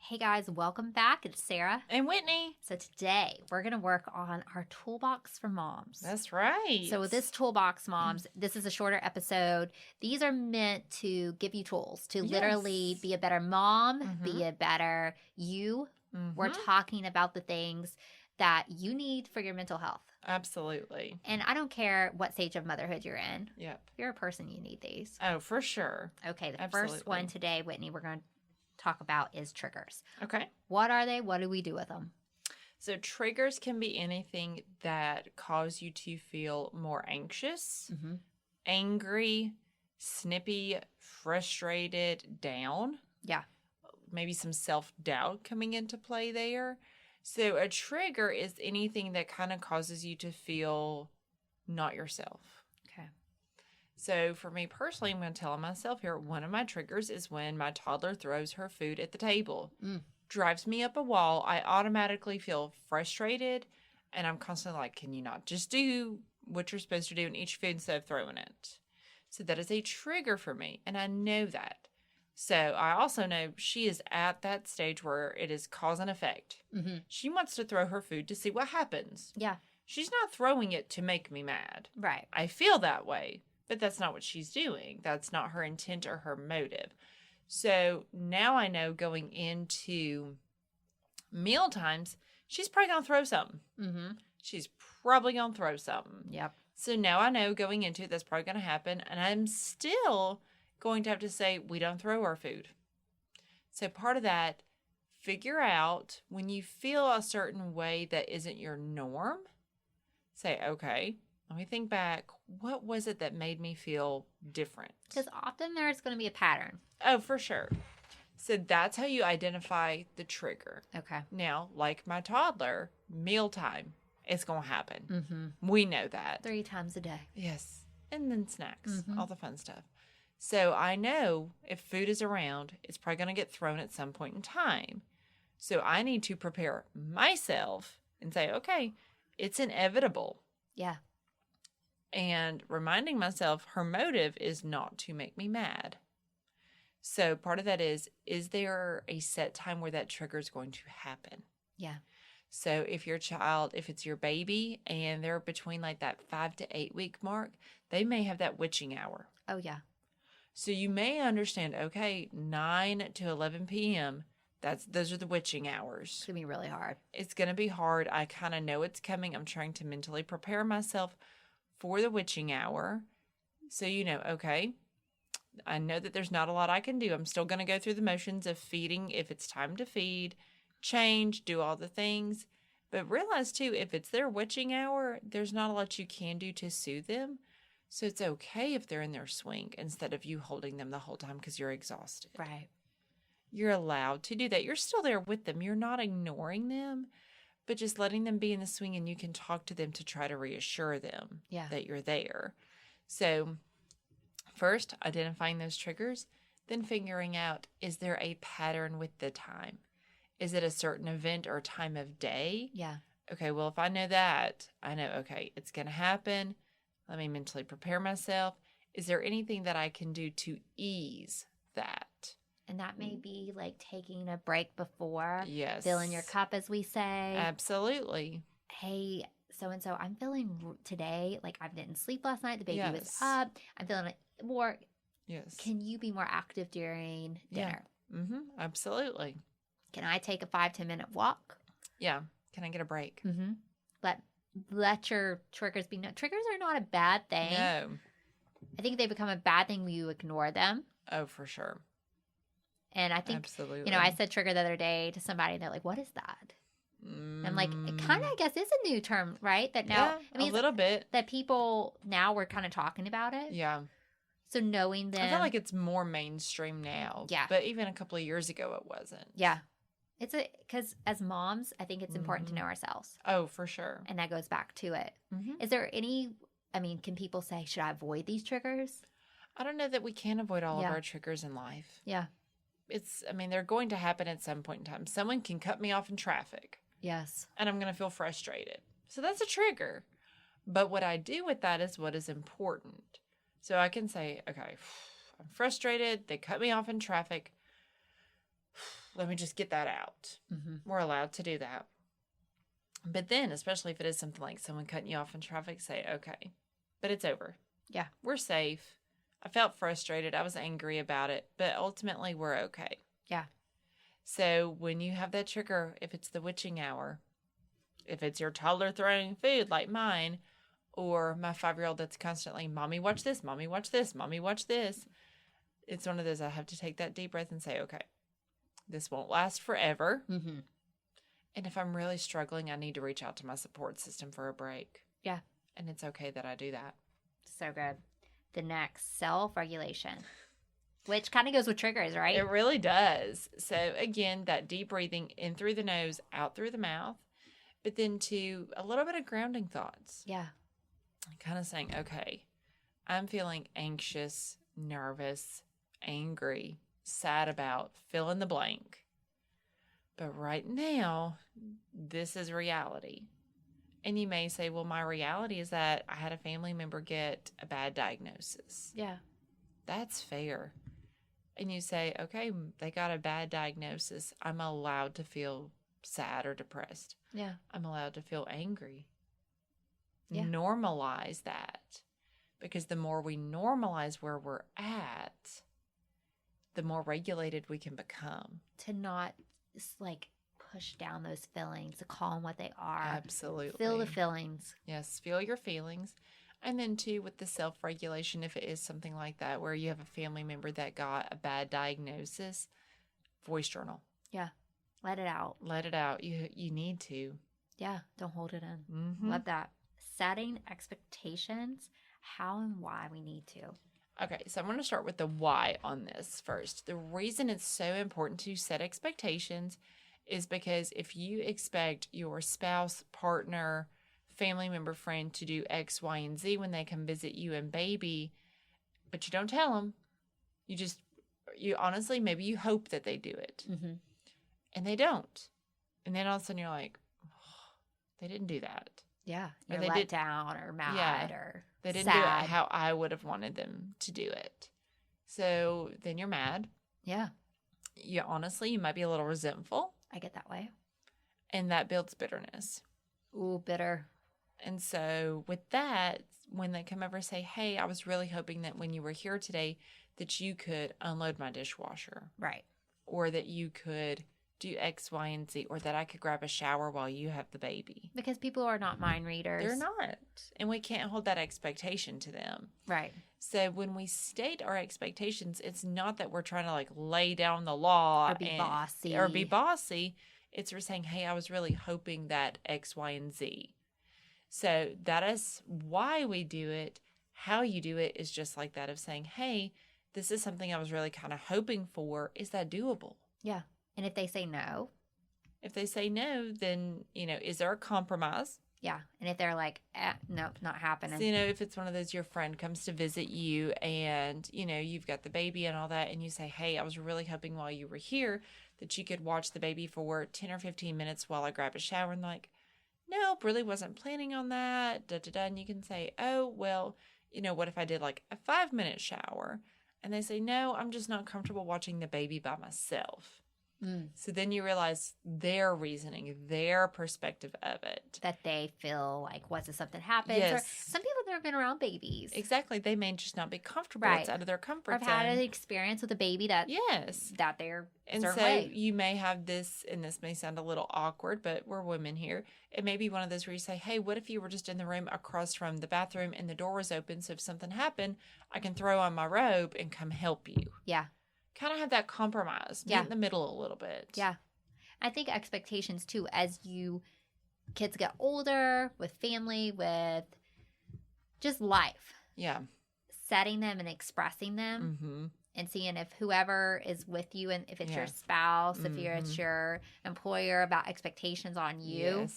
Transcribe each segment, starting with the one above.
Hey guys, welcome back. It's Sarah. And Whitney. So today we're going to work on our toolbox for moms. That's right. So with this toolbox, moms, this is a shorter episode. These are meant to give you tools to literally be a better mom, be a better you. We're talking about the things that you need for your mental health. Absolutely. And I don't care what stage of motherhood you're in. Yep. If you're a person, you need these. Oh, for sure. Okay, the first one today, Whitney, we're going to talk about is triggers. Okay. What are they? What do we do with them? So triggers can be anything that cause you to feel more anxious, angry, snippy, frustrated, down. Yeah. Maybe some self-doubt coming into play there. So a trigger is anything that kind of causes you to feel not yourself. Okay. So for me personally, I'm going to tell myself here, one of my triggers is when my toddler throws her food at the table. Drives me up a wall. I automatically feel frustrated, and I'm constantly like, can you not just do what you're supposed to do and eat your food instead of throwing it? So that is a trigger for me, and I know that. So I also know she is at that stage where it is cause and effect. She wants to throw her food to see what happens. Yeah. She's not throwing it to make me mad. Right. I feel that way. But that's not what she's doing. That's not her intent or her motive. So now I know going into meal times, she's probably going to throw something. She's probably going to throw something. Yep. So now I know going into it, that's probably going to happen. And I'm still going to have to say, we don't throw our food. So part of that, figure out when you feel a certain way that isn't your norm, say, okay, let me think back. What was it that made me feel different? Because often there's going to be a pattern. Oh, for sure. So that's how you identify the trigger. Okay. Now, like my toddler, mealtime, it's going to happen. We know that. 3 times a day. Yes. And then snacks, all the fun stuff. So I know if food is around, it's probably going to get thrown at some point in time. So I need to prepare myself and say, okay, it's inevitable. Yeah. And reminding myself her motive is not to make me mad. So part of that is there a set time where that trigger is going to happen? Yeah. So if your child, if it's your baby and they're between like that 5 to 8 week mark, they may have that witching hour. Oh, yeah. So you may understand, okay, 9 to 11 p.m., those are the witching hours. It's going to be really hard. It's going to be hard. I kind of know it's coming. I'm trying to mentally prepare myself for the witching hour. So, okay, I know that there's not a lot I can do. I'm still going to go through the motions of feeding if it's time to feed, change, do all the things. But realize, too, if it's their witching hour, there's not a lot you can do to soothe them. So it's okay if they're in their swing instead of you holding them the whole time because you're exhausted. Right. You're allowed to do that. You're still there with them. You're not ignoring them. But just letting them be in the swing, and you can talk to them to try to reassure them that you're there. So first, identifying those triggers, then figuring out, is there a pattern with the time? Is it a certain event or time of day? Yeah. Okay, well, if I know that, I know, okay, it's going to happen. Let me mentally prepare myself. Is there anything that I can do to ease that? And that may be like taking a break before. Yes. Filling your cup, as we say. Absolutely. Hey, so-and-so, I'm feeling today, like I didn't sleep last night. The baby was up. I'm feeling more. Yes. Can you be more active during dinner? Yeah. Absolutely. Can I take a 5-10 minute walk? Yeah. Can I get a break? Let your triggers be known. Triggers are not a bad thing. No. I think they become a bad thing when you ignore them. Oh, for sure. And I think, absolutely. I said trigger the other day to somebody, and they're like, what is that? I'm like, it kind of, I guess, is a new term, right? That now, a little bit. That people now we're kind of talking about it. Yeah. So knowing them. I feel like it's more mainstream now. Yeah. But even a couple of years ago, it wasn't. Yeah. Because as moms, I think it's important to know ourselves. Oh, for sure. And that goes back to it. Is there can people say, should I avoid these triggers? I don't know that we can avoid all of our triggers in life. Yeah. They're going to happen at some point in time. Someone can cut me off in traffic. Yes. And I'm going to feel frustrated. So that's a trigger. But what I do with that is what is important. So I can say, okay, I'm frustrated. They cut me off in traffic. let me just get that out. We're allowed to do that. But then, especially if it is something like someone cutting you off in traffic, say, okay, but it's over. Yeah. We're safe. I felt frustrated. I was angry about it, but ultimately we're okay. Yeah. So when you have that trigger, if it's the witching hour, if it's your toddler throwing food like mine, or my 5-year-old that's constantly, Mommy, watch this, Mommy, watch this, Mommy, watch this. It's one of those I have to take that deep breath and say, okay, this won't last forever. And if I'm really struggling, I need to reach out to my support system for a break. Yeah. And it's okay that I do that. So good. The next, self-regulation, which kind of goes with triggers, right? It really does. So again, that deep breathing in through the nose, out through the mouth, but then to a little bit of grounding thoughts. Yeah. Kind of saying, okay, I'm feeling anxious, nervous, angry, sad about, fill in the blank. But right now, this is reality. And you may say, well, my reality is that I had a family member get a bad diagnosis. Yeah. That's fair. And you say, okay, they got a bad diagnosis. I'm allowed to feel sad or depressed. Yeah. I'm allowed to feel angry. Yeah. Normalize that. Because the more we normalize where we're at, the more regulated we can become. To not like push down those feelings, to call them what they are. Absolutely. Feel the feelings. Yes, feel your feelings. And then too, with the self-regulation, if it is something like that, where you have a family member that got a bad diagnosis, voice journal. Yeah. Let it out. Let it out. You need to. Yeah. Don't hold it in. Love that. Setting expectations, how and why we need to. Okay, so I'm going to start with the why on this first. The reason it's so important to set expectations is because if you expect your spouse, partner, family member, friend to do X, Y, and Z when they come visit you and baby, but you don't tell them, you honestly, maybe you hope that they do it. And they don't. And then all of a sudden you're like, oh, they didn't do that. Yeah. Or You're they let did, down or mad or they didn't sad. do it how I would have wanted them to do it. So then you're mad. Yeah. You might be a little resentful. I get that way. And that builds bitterness. Ooh, bitter. And so with that, when they come over and say, hey, I was really hoping that when you were here today that you could unload my dishwasher. Right. Or that you could do X, Y, and Z, or that I could grab a shower while you have the baby. Because people are not mind readers. They're not. And we can't hold that expectation to them. Right. So when we state our expectations, it's not that we're trying to like lay down the law or be bossy. It's we're saying, hey, I was really hoping that X, Y, and Z. So that is why we do it. How you do it is just like that of saying, hey, this is something I was really kind of hoping for. Is that doable? Yeah. And if they say no? If they say no, then, is there a compromise? Yeah. And if they're like, no, not happening. So, if it's one of those, your friend comes to visit you and, you've got the baby and all that, and you say, hey, I was really hoping while you were here that you could watch the baby for 10 or 15 minutes while I grab a shower. And like, nope, really wasn't planning on that. And you can say, oh, well, what if I did like a 5-minute shower? And they say, no, I'm just not comfortable watching the baby by myself. So then you realize their reasoning, their perspective of it. That they feel like, what if something happens? Yes. Or some people have never been around babies. Exactly. They may just not be comfortable. Right. It's out of their comfort Or zone. have had an experience with a baby that they're and certain so way. you may have this, and this may sound a little awkward, but we're women here. It may be one of those where you say, hey, what if you were just in the room across from the bathroom and the door was open, so if something happened, I can throw on my robe and come help you. Yeah. Kind of have that compromise. Be in the middle a little bit. Yeah. I think expectations too, as kids get older, with family, with just life. Yeah. Setting them and expressing them and seeing if whoever is with you, and if it's your spouse, if it's your employer, about expectations on you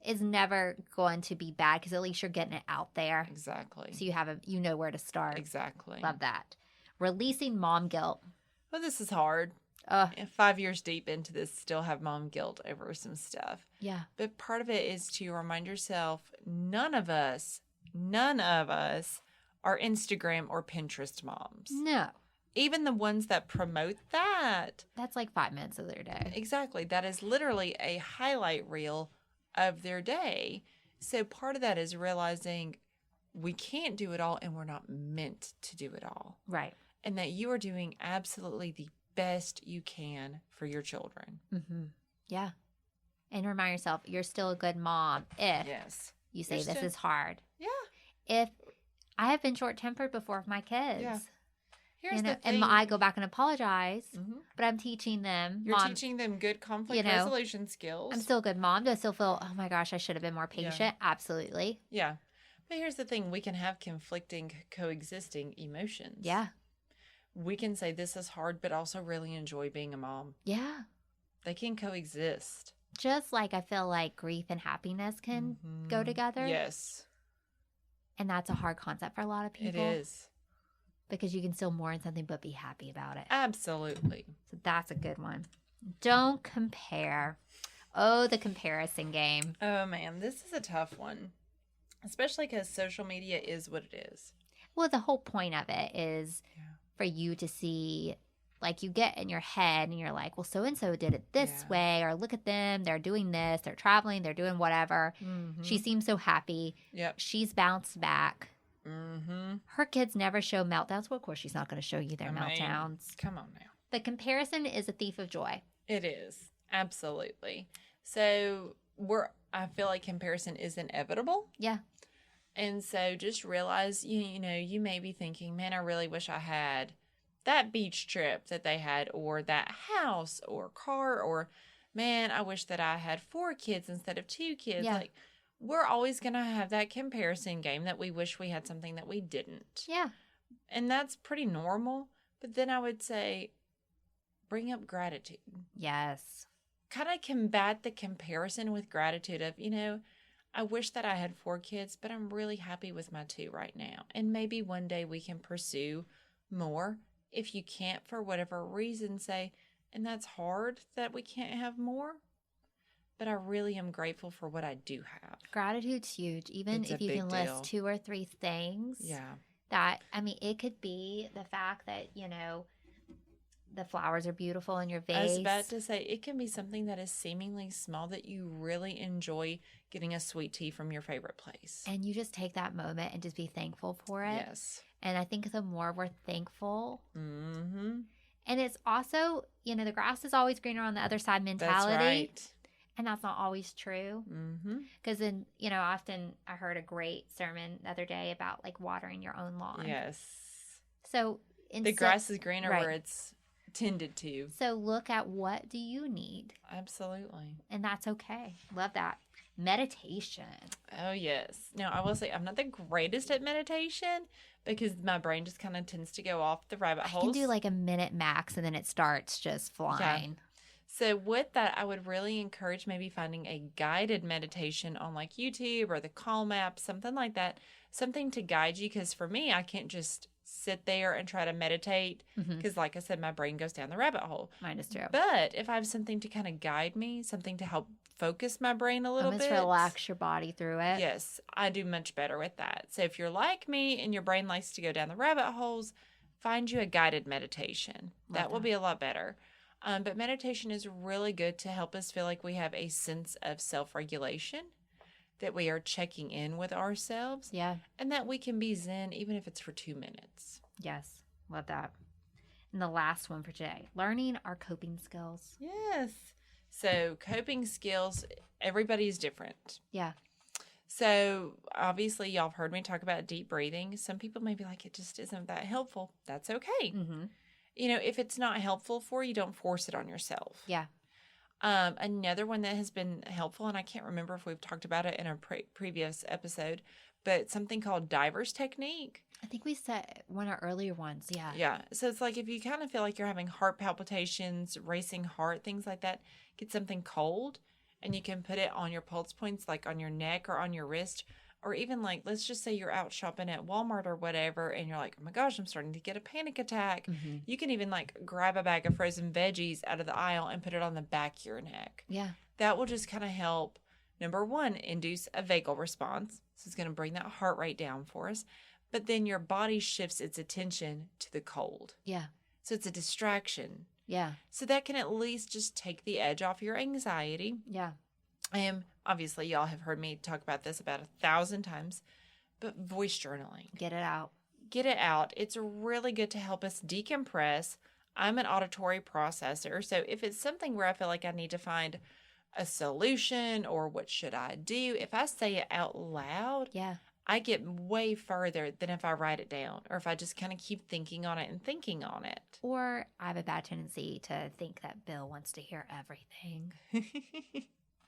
is never going to be bad, because at least you're getting it out there. Exactly. So you know where to start. Exactly. Love that. Releasing mom guilt. Well, this is hard. 5 years deep into this, still have mom guilt over some stuff. Yeah. But part of it is to remind yourself, none of us are Instagram or Pinterest moms. No. even the ones that promote that. That's like 5 minutes of their day. Exactly. That is literally a highlight reel of their day. So part of that is realizing we can't do it all and we're not meant to do it all. Right. And that you are doing absolutely the best you can for your children. Mm-hmm. Yeah. And remind yourself, you're still a good mom if you say this is hard. Yeah. If I have been short-tempered before with my kids. Yeah. Here's the thing. And I go back and apologize, but I'm teaching them. You're teaching them good conflict resolution skills. I'm still a good mom. Do I still feel, oh my gosh, I should have been more patient? Yeah. Absolutely. Yeah. But here's the thing. We can have conflicting, coexisting emotions. Yeah. We can say this is hard, but also really enjoy being a mom. Yeah. They can coexist. Just like I feel like grief and happiness can go together. Yes. And that's a hard concept for a lot of people. It is. Because you can still mourn something but be happy about it. Absolutely. So that's a good one. Don't compare. Oh, the comparison game. Oh, man. This is a tough one. Especially because social media is what it is. Well, the whole point of it is for you to see, like you get in your head and you're like, well, so-and-so did it this way, or look at them. They're doing this. They're traveling. They're doing whatever. Mm-hmm. She seems so happy. Yep. She's bounced back. Mm-hmm. Her kids never show meltdowns. Well, of course, she's not going to show you their meltdowns. Come on now. The comparison is a thief of joy. It is. Absolutely. So I feel like comparison is inevitable. Yeah. And so just realize, you know, you may be thinking, man, I really wish I had that beach trip that they had, or that house or car, or man, I wish that I had 4 kids instead of 2 kids. Yeah. Like, we're always going to have that comparison game that we wish we had something that we didn't. Yeah. And that's pretty normal. But then I would say, bring up gratitude. Yes. Kind of combat the comparison with gratitude of, you know, I wish that I had 4 kids, but I'm really happy with my 2 right now. And maybe one day we can pursue more. If you can't, for whatever reason, say, and that's hard that we can't have more, but I really am grateful for what I do have. Gratitude's huge. Even if you can list 2 or 3 things. Yeah. That, I mean, it could be the fact that, you know, the flowers are beautiful in your vase. I was about to say, it can be something that is seemingly small that you really enjoy getting a sweet tea from your favorite place. And you just take that moment and just be thankful for it. Yes. And I think the more we're thankful. Mm-hmm. And it's also, you know, the grass is always greener on the other side mentality. That's right. And that's not always true. Because then, you know, often I heard a great sermon the other day about like watering your own lawn. Yes. So the grass is greener where it's tended to. So look at what do you need. Absolutely. And that's okay. Love that. Meditation. Oh, yes. Now, I will say I'm not the greatest at meditation because my brain just kind of tends to go off the rabbit holes. I can do like a minute max and then it starts just flying. Yeah. So with that, I would really encourage maybe finding a guided meditation on like YouTube or the Calm app, something like that, something to guide you. Because for me, I can't just sit there and try to meditate because like I said, my brain goes down the rabbit hole. Mine is too. But if I have something to kind of guide me, something to help focus my brain a little bit. Relax your body through it. Yes, I do much better with that. So if you're like me and your brain likes to go down the rabbit holes, find you a guided meditation. That will be a lot better. But meditation is really good to help us feel like we have a sense of self-regulation, that we are checking in with ourselves. Yeah. And that we can be zen even if it's for 2 minutes. Yes. Love that. And the last one for today, learning our coping skills. Yes. So coping skills, everybody's different. Yeah. So obviously y'all have heard me talk about deep breathing. Some people may be like, it just isn't that helpful. That's okay. You know, if it's not helpful for you, don't force it on yourself. Yeah. Another one that has been helpful, and I can't remember if we've talked about it in a previous episode, but something called diver's technique. I think we said one of our earlier ones. Yeah. Yeah. So it's like if you kind of feel like you're having heart palpitations, racing heart, things like that, get something cold and you can put it on your pulse points, like on your neck or on your wrist. Or even like, let's just say you're out shopping at Walmart or whatever, and you're like, oh my gosh, I'm starting to get a panic attack. You can even like grab a bag of frozen veggies out of the aisle and put it on the back of your neck. Yeah. That will just kind of help, number one, induce a vagal response. So it's going to bring that heart rate down for us. But then your body shifts its attention to the cold. Yeah. So it's a distraction. Yeah. So that can at least just take the edge off your anxiety. Yeah. Obviously, y'all have heard me talk about this about 1,000 times, but voice journaling. Get it out. Get it out. It's really good to help us decompress. I'm an auditory processor, so if it's something where I feel like I need to find a solution or what should I do, if I say it out loud, Yeah. I get way further than if I write it down or if I just kind of keep thinking on it and thinking on it. Or I have a bad tendency to think that Bill wants to hear everything.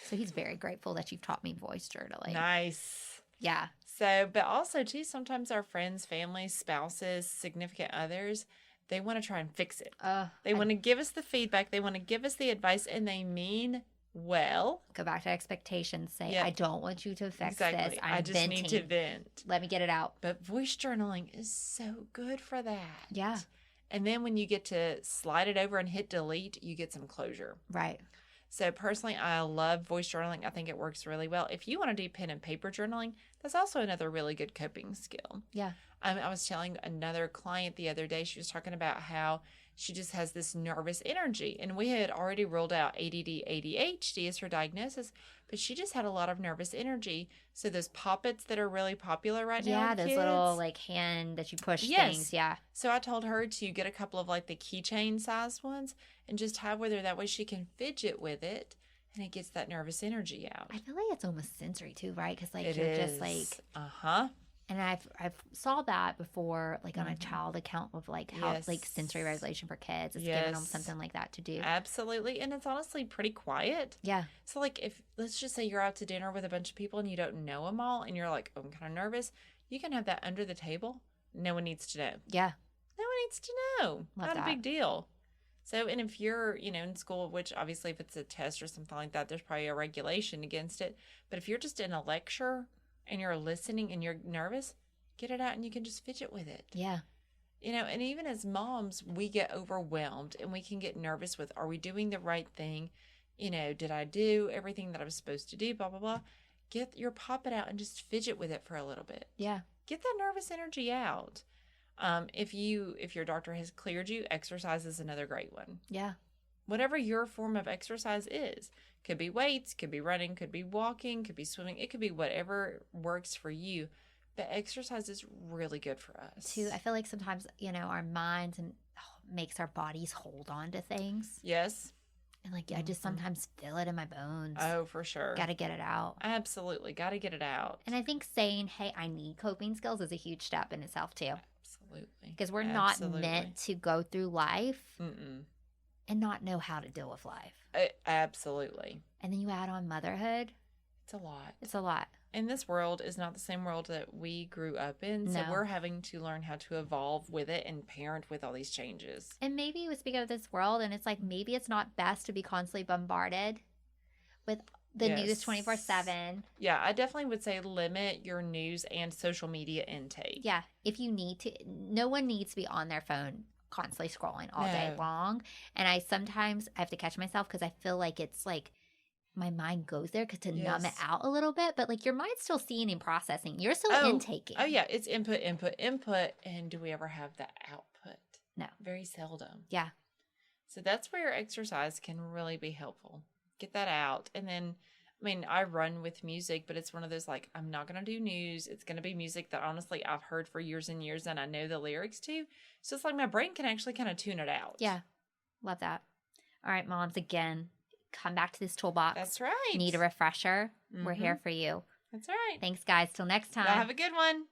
So he's very grateful that you've taught me voice journaling. Nice. Yeah. So, but also too, sometimes our friends, families, spouses, significant others, they want to try and fix it. They want to give us the feedback. They want to give us the advice, and they mean well. Go back to expectations. Say, I don't want you to fix exactly. this. I just venting. Need to vent. Let me get it out. But voice journaling is so good for that. Yeah. And then when you get to slide it over and hit delete, you get some closure. Right. So personally, I love voice journaling. I think it works really well. If you want to do pen and paper journaling, that's also another really good coping skill. Yeah. I was telling another client the other day, she was talking about how she just has this nervous energy. And we had already ruled out ADD, ADHD as her diagnosis, but she just had a lot of nervous energy. So those poppets that are really popular right now. Yeah, those kids, little like hand that you push things. Yeah. So I told her to get a couple of like the keychain sized ones and just have with her. That way she can fidget with it and it gets that nervous energy out. I feel like it's almost sensory too, right? Because like it you're is. just like Uh-huh. And I've saw that before, like on a child account of like how like sensory regulation for kids. It's giving them something like that to do. Absolutely. And it's honestly pretty quiet. Yeah. So like if, let's just say you're out to dinner with a bunch of people and you don't know them all and you're like, oh, I'm kind of nervous. You can have that under the table. No one needs to know. Yeah. No one needs to know. Not a big deal. So, and if you're, in school, which obviously if it's a test or something like that, there's probably a regulation against it. But if you're just in a lecture and you're listening and you're nervous, get it out and you can just fidget with it. Yeah. And even as moms, we get overwhelmed and we can get nervous with, are we doing the right thing? Did I do everything that I was supposed to do? Blah, blah, blah. Get your poppet out and just fidget with it for a little bit. Yeah. Get that nervous energy out. If your doctor has cleared you, exercise is another great one. Yeah. Whatever your form of exercise is. Could be weights, could be running, could be walking, could be swimming. It could be whatever works for you. But exercise is really good for us. Too, I feel like sometimes, our minds and makes our bodies hold on to things. Yes. And I just sometimes feel it in my bones. Oh, for sure. Got to get it out. Absolutely. Got to get it out. And I think saying, hey, I need coping skills is a huge step in itself too. Absolutely. Because we're not meant to go through life and not know how to deal with life. Absolutely. And then you add on motherhood. It's a lot. It's a lot. And this world is not the same world that we grew up in. So we're having to learn how to evolve with it and parent with all these changes. And maybe we speak of this world and it's like maybe it's not best to be constantly bombarded with the news 24/7. Yeah, I definitely would say limit your news and social media intake. Yeah, if you need to. No one needs to be on their phone constantly scrolling all day long. And I sometimes have to catch myself because I feel like it's like my mind goes there to numb it out a little bit. But your mind's still seeing and processing. You're still intaking. Oh, yeah. It's input, input, input. And do we ever have the output? No. Very seldom. Yeah. So that's where your exercise can really be helpful. Get that out. And then, I run with music, but it's one of those I'm not going to do news. It's going to be music that honestly I've heard for years and years and I know the lyrics to. So it's my brain can actually kind of tune it out. Yeah. Love that. All right, moms, again, come back to this toolbox. That's right. Need a refresher? We're here for you. That's right. Thanks, guys. Till next time. Y'all have a good one.